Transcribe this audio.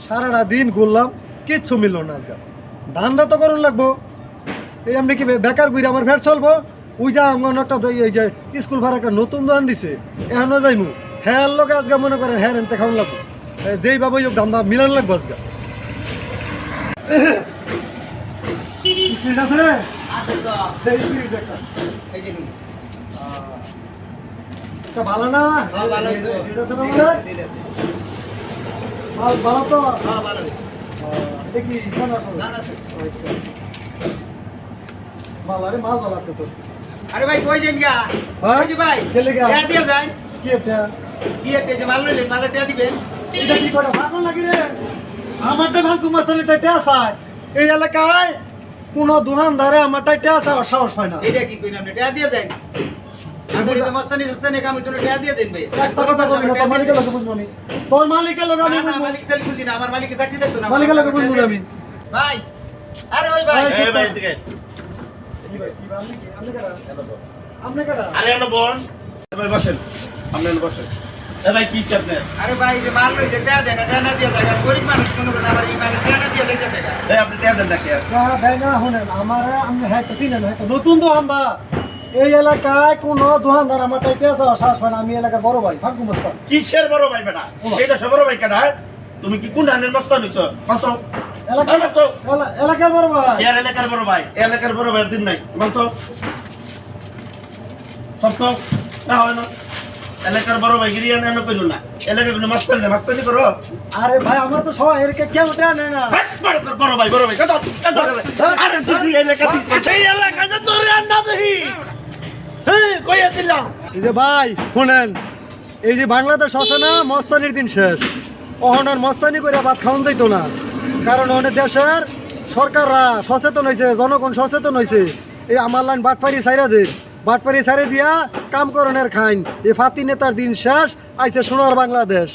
সারাটা দিন ঘুরলাম, কিচ্ছু মিলল না। আজকে ধান্দা তো করুন লাগবো। এই এমনি কি বেকার ঘুরে আমার ফের চলবো? ওই যা মনে একটা এই যে স্কুল ভাড়া একটা নতুন দোকান দিছে, এখনো যাইমু। হ্যাঁ লোকে আজকে মনে করেন হ্যাঁ এনতে খাওয়ান লাগবো, যেই ভাবে হোক ধান্দা মিলান লাগবো আজকে। স্পিড আছে রে? স্পিড দেখা ভালো না? ভালো তো? দেখি মাল, আরে মাল ভালো আছে তো। আরে ভাই কই যান গা? কইছি ভাই গেলে গা টিয়া দিয়ে যাই। কি এটা? কি একটা যে মাল লইলেন, মাল টিয়া দিবেন। এটা কি করে ভাগন লাগি রে? আমারটা ভাগু মাস্টারটা টেস আয়। এই এলাকায় কোন দোকানদারে আমারটা টেস আর সাহস পায় না। এটা কি কইনা আপনি টিয়া দিয়ে যাই। আমি তো মস্তানি সস্তানি কাম হইতো টিয়া দিয়ে যাই ভাই। একটা কথা বলবি না, তোর মালিকের লোকে বুঝবো নি। তোর মালিকের লোকে আমি না বুঝবো। মালিক চাল বুঝি না, আমার মালিকের চাকরি দেখতো না। মালিকের লোকে বুঝবো না আমি। ভাই আরে ওই ভাই এই ভাই এদিকে কি ভাই কি আপনি কি আপনি কারা? আপনি কারা? আরে এনো বোন ভাই বসেন, আপনি এনো বসেন। এ ভাই কি চাপ না? আরে ভাই যে মাল লইছে টিয়া দেন, টিয়া না দিয়ে যায়। গরিব মানুষ মনে করেন আমার এই মাল টিয়া না দিয়ে লইতে যায়। এই আপনি টিয়া দেন নাকি আর? হ্যাঁ ভাই না শুনেন, আমার আমি হ্যাঁ তো চিনেন, হ্যাঁ তো নতুন দোকানদার। এই এলাকায় কোন দোকানদার আমার টেস আর সাহস পায় না। আমি এলাকার বড় ভাই ভাগ্য মাস্টার। কিসের বড় ভাই বেটা? এই দেশে বড় ভাই কেডা? তুমি কি কোন ধানের মস্তান হইছ? কত এলাকার বড় ভাই। এর এলাকার বড় ভাই, এলাকার বড় ভাই দিন নাই বলতো সব তো না হয় না। এলাকার বড় ভাই গিরিয়া না কইল না, এলাকার কোনো মাস্তান না, মাস্তানি করো। আরে ভাই আমার তো সবাই এলাকা কেউ ওটা নেয় না। বড় ভাই কত আরে তুই এলাকা সেই এলাকা যে তোর আন্ডা দেহি কইয়া দিলাম। এই যে ভাই শুনেন, এই যে বাংলাদেশ আছে না, মস্তানির দিন শেষ। অহনার মস্তানি করে ভাত খাওয়ান যাইতো না, কারণ অনেক দেশের সরকাররা সচেতন হয়েছে, জনগণ সচেতন হয়েছে। এই আমার লাইন বাটপাড়ি সাইরা দে, বাটপাড়ি সাইরে দিয়া কাম করণের খাইন। এই ফাতি নেতার দিন শেষ, আইছে সোনার বাংলাদেশ।